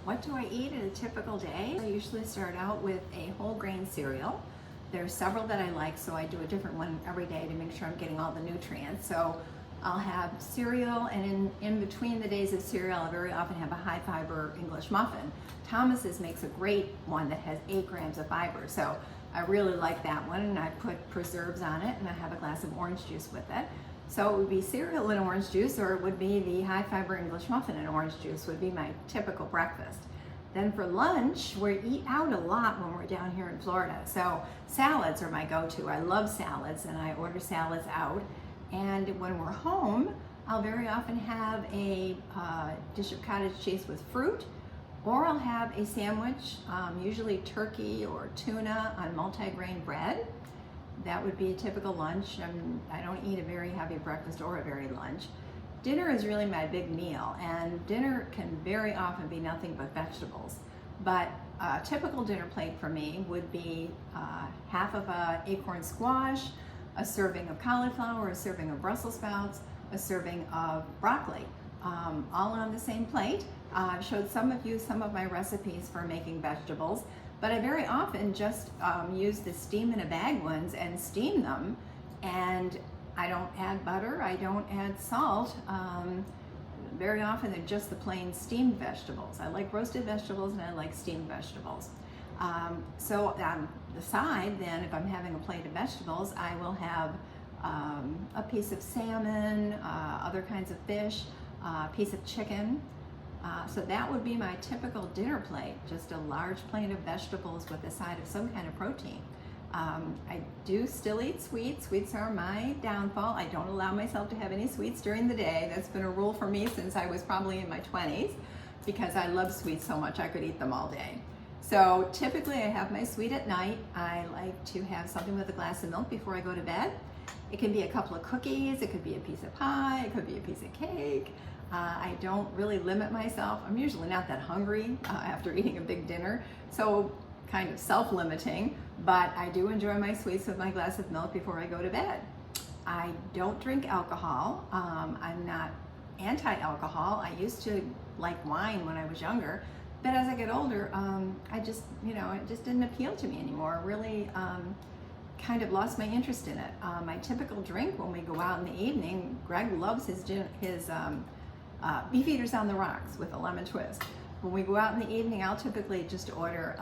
What do I eat in a typical day? I usually start out with a whole grain cereal. There's several that I like, so I do a different one every day to make sure I'm getting all the nutrients. So I'll have cereal, and in between the days of cereal, I very often have a high fiber English muffin. Thomas's makes a great one that has 8 grams of fiber, so I really like that one, and I put preserves on it, and I have a glass of orange juice with it. So it would be cereal and orange juice, or it would be the high fiber English muffin and orange juice would be my typical breakfast. Then for lunch, we eat out a lot when we're down here in Florida. So salads are my go-to. I love salads, and I order salads out. And when we're home, I'll very often have a dish of cottage cheese with fruit, or I'll have a sandwich, usually turkey or tuna on multi-grain bread. That would be a typical lunch. I don't eat a very heavy breakfast or a very lunch. Dinner is really my big meal, and dinner can very often be nothing but vegetables. But a typical dinner plate for me would be half of an acorn squash, a serving of cauliflower, a serving of Brussels sprouts, a serving of broccoli, all on the same plate. I've showed some of you some of my recipes for making vegetables, but I very often just use the steam in a bag ones and steam them, and I don't add butter, I don't add salt. Very often they're just the plain steamed vegetables. I like roasted vegetables and I like steamed vegetables. So on the side then, if I'm having a plate of vegetables, I will have a piece of salmon, other kinds of fish, a piece of chicken. So that would be my typical dinner plate, just a large plate of vegetables with a side of some kind of protein. I do still eat sweets. Sweets are my downfall. I don't allow myself to have any sweets during the day. That's been a rule for me since I was probably in my 20s, because I love sweets so much I could eat them all day. So typically I have my sweet at night. I like to have something with a glass of milk before I go to bed. It can be a couple of cookies, it could be a piece of pie, it could be a piece of cake. I don't really limit myself. I'm usually not that hungry after eating a big dinner, so kind of self-limiting, but I do enjoy my sweets with my glass of milk before I go to bed. I don't drink alcohol. I'm not anti-alcohol. I used to like wine when I was younger, but as I get older, it just didn't appeal to me anymore. Really kind of lost my interest in it. My typical drink when we go out in the evening, Greg loves his beef eaters on the rocks with a lemon twist. When we go out in the evening, I'll typically just order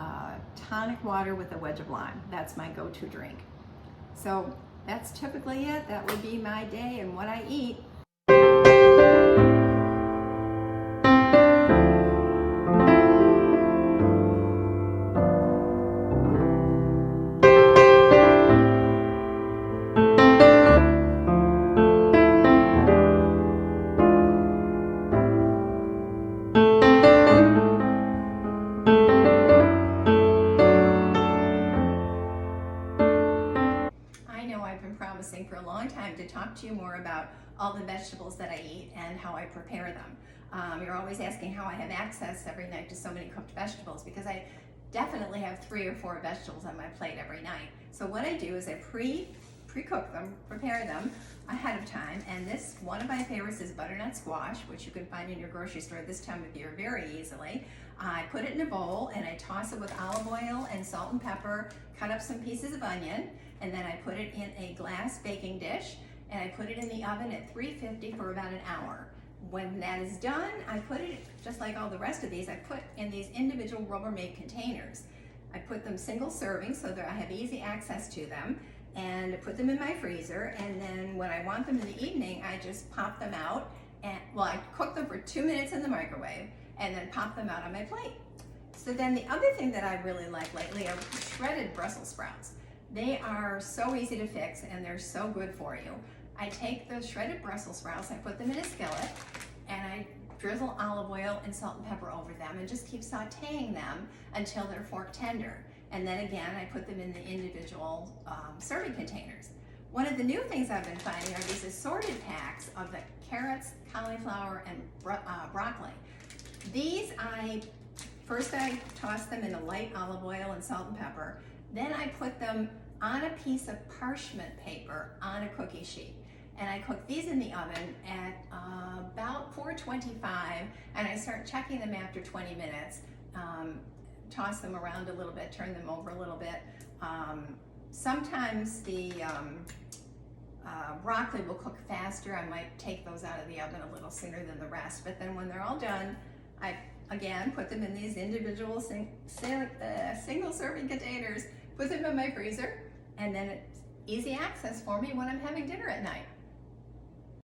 tonic water with a wedge of lime. That's my go-to drink. So that's typically it. That would be my day and what I eat. I've been promising for a long time to talk to you more about all the vegetables that I eat and how I prepare them. You're always asking how I have access every night to so many cooked vegetables, because I definitely have 3 or 4 vegetables on my plate every night. So what I do is I pre-cook them, prepare them ahead of time, and this one of my favorites is butternut squash, which you can find in your grocery store this time of year very easily. I put it in a bowl and I toss it with olive oil and salt and pepper, cut up some pieces of onion, and then I put it in a glass baking dish, and I put it in the oven at 350 for about an hour. When that is done, I put it, just like all the rest of these, I put in these individual Rubbermaid containers. I put them single serving so that I have easy access to them, and put them in my freezer, and then when I want them in the evening, I just pop them out, and I cook them for 2 minutes in the microwave, and then pop them out on my plate. So then the other thing that I really like lately are shredded Brussels sprouts. They are so easy to fix and they're so good for you. I take the shredded Brussels sprouts, I put them in a skillet, and I drizzle olive oil and salt and pepper over them and just keep sauteing them until they're fork tender. And then again, I put them in the individual serving containers. One of the new things I've been finding are these assorted packs of the carrots, cauliflower, and broccoli. These first I toss them in a light olive oil and salt and pepper. Then I put them on a piece of parchment paper on a cookie sheet. and I cook these in the oven at about 425, and I start checking them after 20 minutes. Toss them around a little bit, turn them over a little bit. Sometimes the broccoli will cook faster. I might take those out of the oven a little sooner than the rest, but then when they're all done, I again put them in these individual single serving containers, put them in my freezer, and then it's easy access for me when I'm having dinner at night.